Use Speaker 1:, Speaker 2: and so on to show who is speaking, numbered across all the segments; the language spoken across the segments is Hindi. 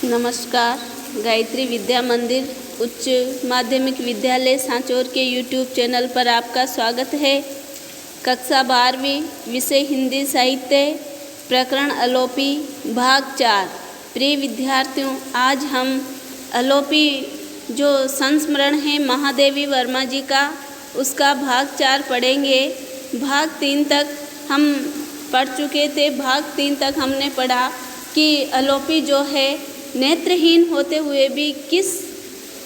Speaker 1: नमस्कार। गायत्री विद्या मंदिर उच्च माध्यमिक विद्यालय सांचौर के यूट्यूब चैनल पर आपका स्वागत है। कक्षा 12वीं विषय हिंदी साहित्य प्रकरण अलोपी भाग 4। प्रिय विद्यार्थियों, आज हम अलोपी जो संस्मरण है महादेवी वर्मा जी का, उसका भाग 4 पढ़ेंगे। भाग 3 तक हम पढ़ चुके थे। भाग 3 तक हमने पढ़ा कि अलोपी जो है नेत्रहीन होते हुए भी किस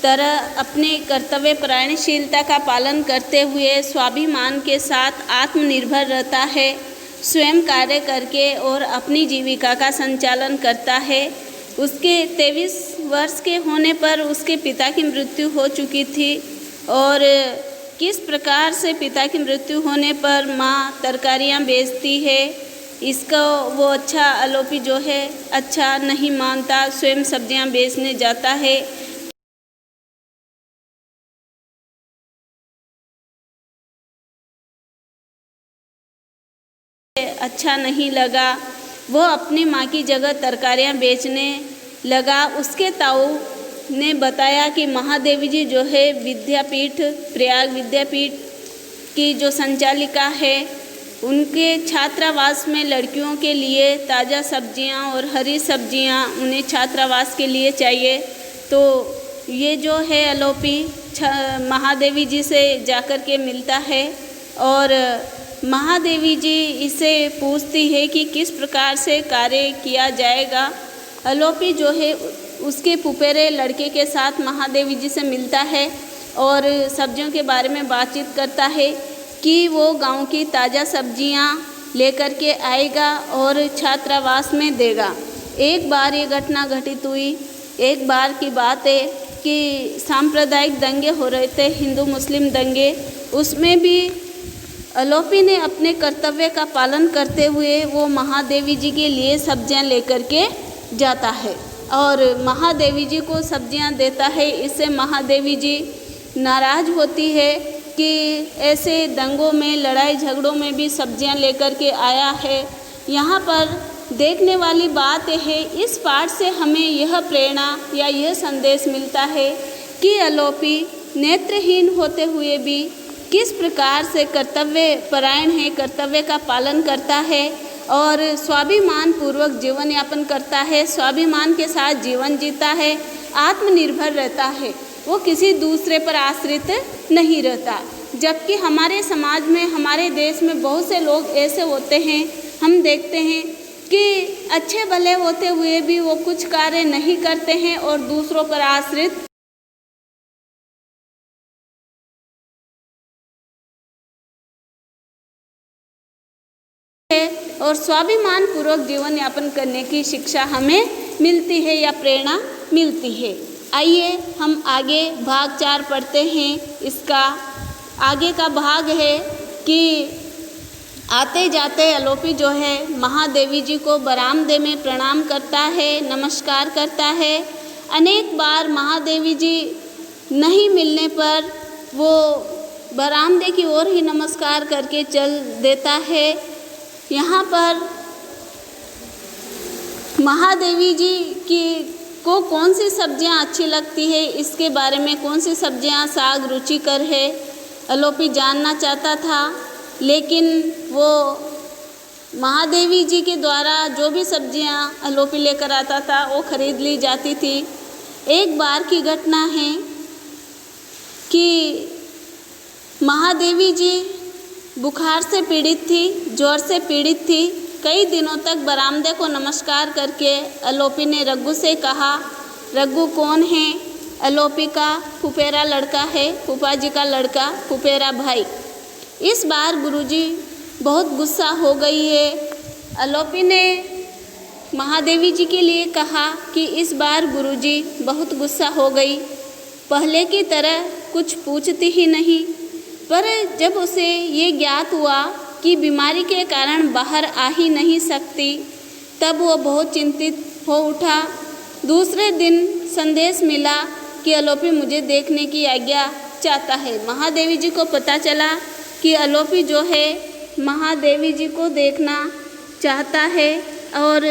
Speaker 1: तरह अपने कर्तव्य परायणशीलता का पालन करते हुए स्वाभिमान के साथ आत्मनिर्भर रहता है, स्वयं कार्य करके और अपनी जीविका का संचालन करता है। उसके 23 वर्ष के होने पर उसके पिता की मृत्यु हो चुकी थी और किस प्रकार से पिता की मृत्यु होने पर माँ तरकारियाँ बेचती है, इसको वो अलोपी जो है अच्छा नहीं मानता, स्वयं सब्जियां बेचने जाता है। अच्छा नहीं लगा, वो अपनी माँ की जगह तरकारियां बेचने लगा। उसके ताऊ ने बताया कि महादेवी जी जो है विद्यापीठ, प्रयाग विद्यापीठ की जो संचालिका है, उनके छात्रावास में लड़कियों के लिए ताज़ा सब्जियां और हरी सब्जियां उन्हें छात्रावास के लिए चाहिए। तो ये जो है अलोपी महादेवी जी से जाकर के मिलता है और महादेवी जी इसे पूछती है कि किस प्रकार से कार्य किया जाएगा। अलोपी जो है उसके पुपेरे लड़के के साथ महादेवी जी से मिलता है और सब्जियों के बारे में बातचीत करता है कि वो गांव की ताज़ा सब्जियां लेकर के आएगा और छात्रावास में देगा। एक बार ये घटना घटित हुई। एक बार की बात है कि सांप्रदायिक दंगे हो रहे थे, हिंदू मुस्लिम दंगे। उसमें भी अलोपी ने अपने कर्तव्य का पालन करते हुए वो महादेवी जी के लिए सब्जियां लेकर के जाता है और महादेवी जी को सब्जियां देता है। इससे महादेवी जी नाराज़ होती है कि ऐसे दंगों में, लड़ाई झगड़ों में भी सब्जियां लेकर के आया है। यहाँ पर देखने वाली बात है, इस पाठ से हमें यह प्रेरणा या यह संदेश मिलता है कि अलोपी नेत्रहीन होते हुए भी किस प्रकार से कर्तव्य परायण है, कर्तव्य का पालन करता है और स्वाभिमान पूर्वक जीवन यापन करता है, स्वाभिमान के साथ जीवन जीता है, आत्मनिर्भर रहता है, वो किसी दूसरे पर आश्रित नहीं रहता। जबकि हमारे समाज में, हमारे देश में बहुत से लोग ऐसे होते हैं, हम देखते हैं कि अच्छे भले होते हुए भी वो कुछ कार्य नहीं करते हैं और दूसरों पर आश्रित है और स्वाभिमान पूर्वक जीवन यापन करने की शिक्षा हमें मिलती है या प्रेरणा मिलती है। आइए हम आगे भाग 4 पढ़ते हैं। इसका आगे का भाग है कि आते जाते अलोपी जो है महादेवी जी को बरामदे में प्रणाम करता है, नमस्कार करता है। अनेक बार महादेवी जी नहीं मिलने पर वो बरामदे की ओर ही नमस्कार करके चल देता है। यहाँ पर महादेवी जी को कौन सी सब्जियां अच्छी लगती है, इसके बारे में, कौन सी सब्जियां साग रुचिकर है, अलोपी जानना चाहता था। लेकिन वो महादेवी जी के द्वारा जो भी सब्जियां अलोपी लेकर आता था वो खरीद ली जाती थी। एक बार की घटना है कि महादेवी जी बुखार से पीड़ित थी, ज्वर से पीड़ित थी। कई दिनों तक बरामदे को नमस्कार करके अलोपी ने रघु से कहा। रघु कौन है? अलोपी का फुफेरा लड़का है, फूफा जी का लड़का, फुफेरा भाई। इस बार गुरुजी बहुत गुस्सा हो गई है। अलोपी ने महादेवी जी के लिए कहा कि इस बार गुरुजी बहुत गुस्सा हो गई, पहले की तरह कुछ पूछती ही नहीं। पर जब उसे ये ज्ञात हुआ कि बीमारी के कारण बाहर आ ही नहीं सकती, तब वो बहुत चिंतित हो उठा। दूसरे दिन संदेश मिला कि अलोपी मुझे देखने की आज्ञा चाहता है। महादेवी जी को पता चला कि अलोपी जो है महादेवी जी को देखना चाहता है और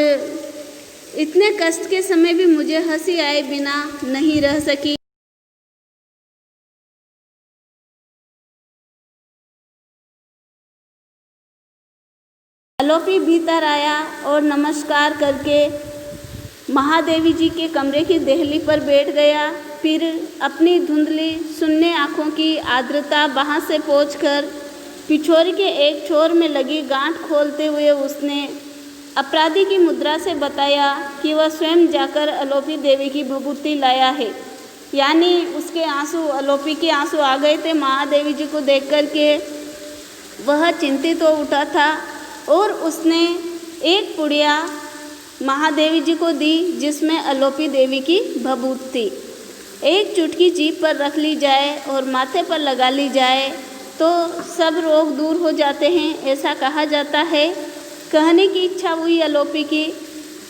Speaker 1: इतने कष्ट के समय भी मुझे हंसी आए बिना नहीं रह सकी। अलोपी भीतर आया और नमस्कार करके महादेवी जी के कमरे की देहली पर बैठ गया। फिर अपनी धुंधली सुनने आँखों की आर्द्रता वहाँ से पोंछकर पिछोरी के एक छोर में लगी गांठ खोलते हुए उसने अपराधी की मुद्रा से बताया कि वह स्वयं जाकर अलोपी देवी की विभूति लाया है। यानी उसके आंसू, अलोपी के आंसू आ गए थे महादेवी जी को देख कर के। वह चिंतित हो उठा था और उसने एक पुड़िया महादेवी जी को दी जिसमें अलोपी देवी की भभूत थी। एक चुटकी जीभ पर रख ली जाए और माथे पर लगा ली जाए तो सब रोग दूर हो जाते हैं, ऐसा कहा जाता है। कहने की इच्छा हुई अलोपी की,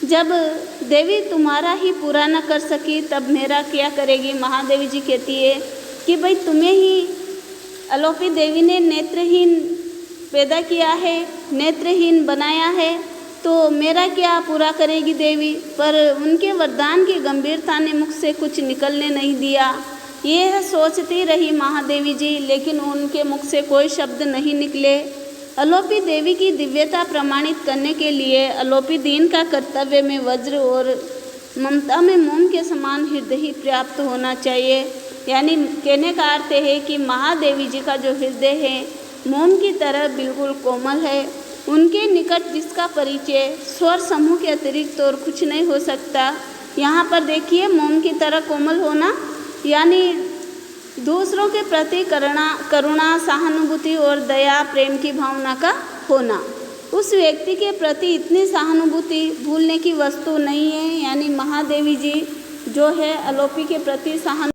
Speaker 1: जब देवी तुम्हारा ही पूरा न कर सकी तब मेरा क्या करेगी। महादेवी जी कहती है कि भाई तुम्हें ही अलोपी देवी ने नेत्रहीन पैदा किया है, नेत्रहीन बनाया है, तो मेरा क्या पूरा करेगी देवी। पर उनके वरदान की गंभीरता ने मुख से कुछ निकलने नहीं दिया। यह सोचती रही महादेवी जी, लेकिन उनके मुख से कोई शब्द नहीं निकले। अलोपी देवी की दिव्यता प्रमाणित करने के लिए अलोपी दीन का कर्तव्य में वज्र और ममता में मोम के समान हृदय ही प्राप्त होना चाहिए। यानी कहने का अर्थ है कि महादेवी जी का जो हृदय है मोम की तरह बिल्कुल कोमल है। उनके निकट जिसका परिचय स्वर समूह के अतिरिक्त और कुछ नहीं हो सकता। यहाँ पर देखिए, मोम की तरह कोमल होना यानी दूसरों के प्रति करुणा, सहानुभूति और दया, प्रेम की भावना का होना। उस व्यक्ति के प्रति इतनी सहानुभूति भूलने की वस्तु नहीं है। यानी महादेवी जी जो है अलोपी के प्रति सहानुभूति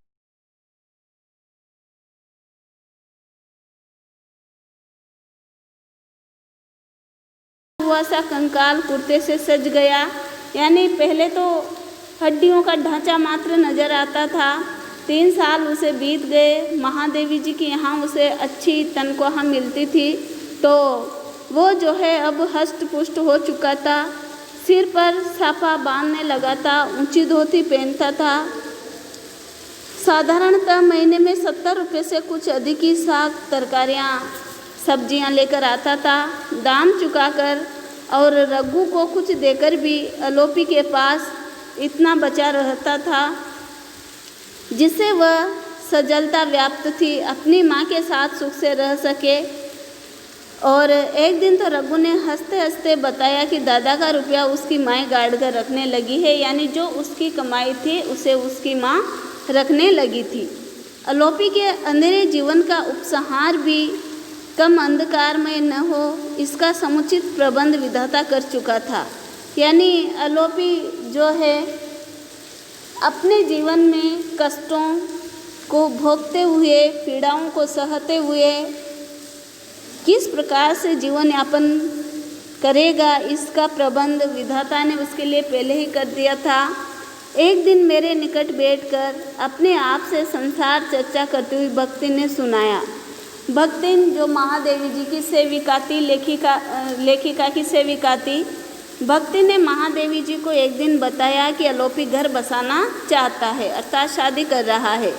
Speaker 1: हुआ सा कंकाल कुर्ते से सज गया। यानी पहले तो हड्डियों का ढांचा मात्र नजर आता था। 3 साल उसे बीत गए। महादेवी जी के यहाँ उसे अच्छी तनख्वाह मिलती थी, तो वो जो है अब हष्ट पुष्ट हो चुका था। सिर पर साफा बांधने लगा था, ऊंची धोती पहनता था। साधारणतः महीने में 70 रुपये से कुछ अधिक ही साग, तरकारियाँ, सब्जियाँ लेकर आता था। दाम चुकाकर और रघु को कुछ देकर भी अलोपी के पास इतना बचा रहता था जिससे वह सजलता व्याप्त थी, अपनी माँ के साथ सुख से रह सके। और एक दिन तो रघु ने हंसते हंसते बताया कि दादा का रुपया उसकी माँ गाड़ कर रखने लगी है। यानी जो उसकी कमाई थी उसे उसकी माँ रखने लगी थी। अलोपी के अंधेरे जीवन का उपसंहार भी कम अंधकार में न हो, इसका समुचित प्रबंध विधाता कर चुका था। यानी अलोपी जो है अपने जीवन में कष्टों को भोगते हुए, पीड़ाओं को सहते हुए किस प्रकार से जीवन यापन करेगा, इसका प्रबंध विधाता ने उसके लिए पहले ही कर दिया था। एक दिन मेरे निकट बैठकर अपने आप से संसार चर्चा करती हुई भक्ति ने सुनाया। भक्तिन जो महादेवी जी की सेविका थी, लेखिका की सेविका थी, भक्ति ने महादेवी जी को एक दिन बताया कि अलोपी घर बसाना चाहता है, अर्थात शादी कर रहा है।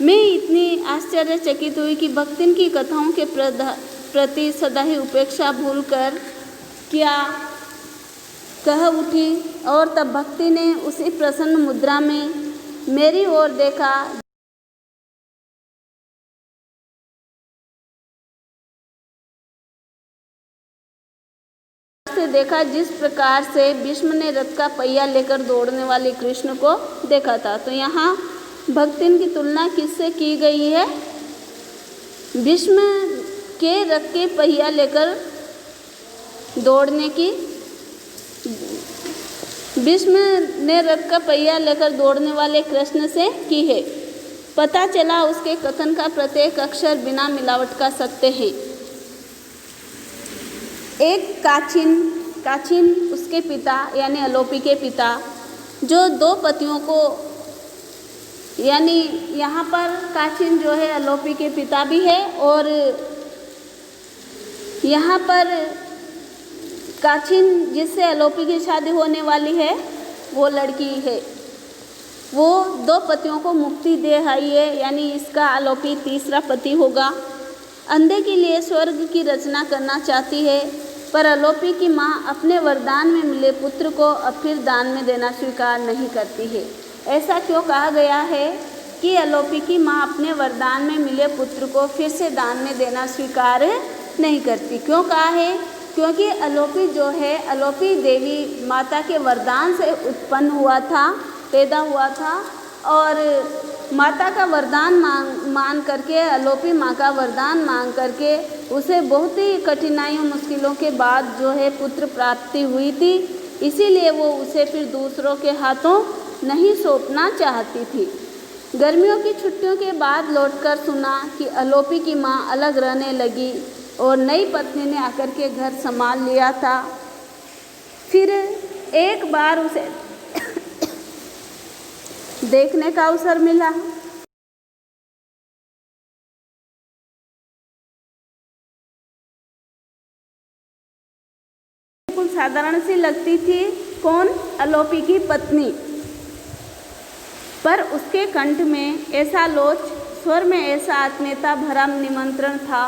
Speaker 1: मैं इतनी आश्चर्यचकित हुई कि भक्तिन की कथाओं के प्रति सदा ही उपेक्षा भूलकर क्या कह उठी। और तब भक्ति ने उसी प्रसन्न मुद्रा में मेरी ओर देखा देखा जिस प्रकार से भीष्म ने रथ का पहिया लेकर दौड़ने वाले कृष्ण को देखा था। तो यहाँ भक्तिन की तुलना किससे की गई है? भीष्म के रथ के पहिया लेकर दौड़ने की, भीष्म ने रथ का पहिया लेकर दौड़ने वाले कृष्ण से की है। पता चला उसके कथन का प्रत्येक अक्षर बिना मिलावट का सत्य है। एक काचिन उसके पिता यानी अलोपी के पिता, जो 2 पतियों को, यानी यहाँ पर काचिन जो है अलोपी के पिता भी है और यहाँ पर काचिन जिससे अलोपी की शादी होने वाली है वो लड़की है वो 2 पतियों को मुक्ति दे आई है, यानी इसका आलोपी तीसरा पति होगा। अंधे के लिए स्वर्ग की रचना करना चाहती है, पर आलोपी की माँ अपने वरदान में मिले पुत्र को अब फिर दान में देना स्वीकार नहीं करती है। ऐसा क्यों कहा गया है कि आलोपी की माँ अपने वरदान में मिले पुत्र को फिर से दान में देना स्वीकार नहीं करती? क्यों कहा है? क्योंकि आलोपी जो है, आलोपी देवी माता के वरदान से उत्पन्न हुआ था, पैदा हुआ था, और माता का वरदान मान करके, आलोपी माँ का वरदान मांग करके उसे बहुत ही कठिनाइयों मुश्किलों के बाद जो है पुत्र प्राप्ति हुई थी। इसीलिए वो उसे फिर दूसरों के हाथों नहीं सौंपना चाहती थी। गर्मियों की छुट्टियों के बाद लौटकर सुना कि आलोपी की माँ अलग रहने लगी और नई पत्नी ने आकर के घर संभाल लिया था। फिर एक बार उसे देखने का अवसर मिला। बिल्कुल साधारण सी लगती थी। कौन? आलोपी की पत्नी। पर उसके कंठ में ऐसा लोच, स्वर में ऐसा आत्मीयता भरा निमंत्रण था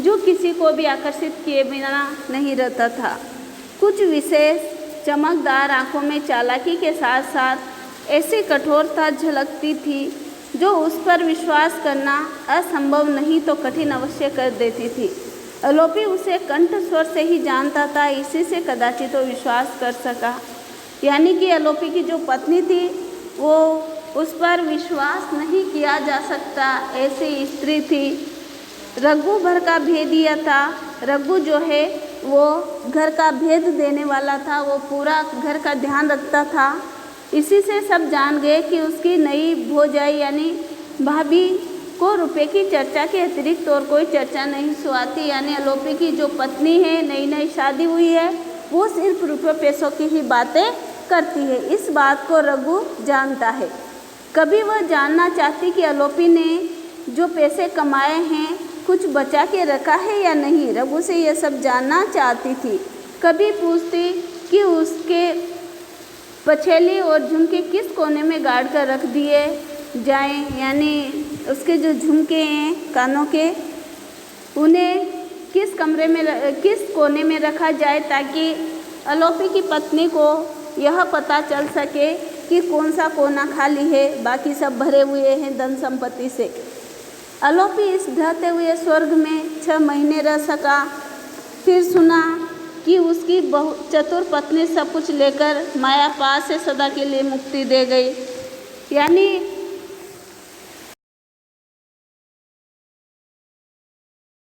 Speaker 1: जो किसी को भी आकर्षित किए बिना नहीं रहता था। कुछ विशेष चमकदार आँखों में चालाकी के साथ साथ ऐसी कठोरता झलकती थी जो उस पर विश्वास करना असंभव नहीं तो कठिन अवश्य कर देती थी। आलोपी उसे कंठ स्वर से ही जानता था, इसी से कदाचित तो विश्वास कर सका। यानी कि आलोपी की जो पत्नी थी वो उस पर विश्वास नहीं किया जा सकता, ऐसी स्त्री थी। रघु भर का भेदिया था। रघु जो है वो घर का भेद देने वाला था, वो पूरा घर का ध्यान रखता था। इसी से सब जान गए कि उसकी नई भौजाई यानी भाभी को रुपए की चर्चा के अतिरिक्त और कोई चर्चा नहीं सुहाती। यानी आलोपी की जो पत्नी है, नई नई शादी हुई है, वो सिर्फ रुपये पैसों की ही बातें करती है। इस बात को रघु जानता है। कभी वह जानना चाहती कि आलोपी ने जो पैसे कमाए हैं कुछ बचा के रखा है या नहीं। रघु से यह सब जानना चाहती थी। कभी पूछती कि उसके पछेली और झुमके किस कोने में गाड़ कर रख दिए जाएं, यानी उसके जो झुमके हैं कानों के, उन्हें किस कमरे में, किस कोने में रखा जाए ताकि आलोपी की पत्नी को यह पता चल सके कि कौन सा कोना खाली है, बाकी सब भरे हुए हैं धन संपत्ति से। आलोपी इस ढहते हुए स्वर्ग में 6 महीने रह सका। फिर सुना कि उसकी चतुर पत्नी सब कुछ लेकर माया पास से सदा के लिए मुक्ति दे गई। यानी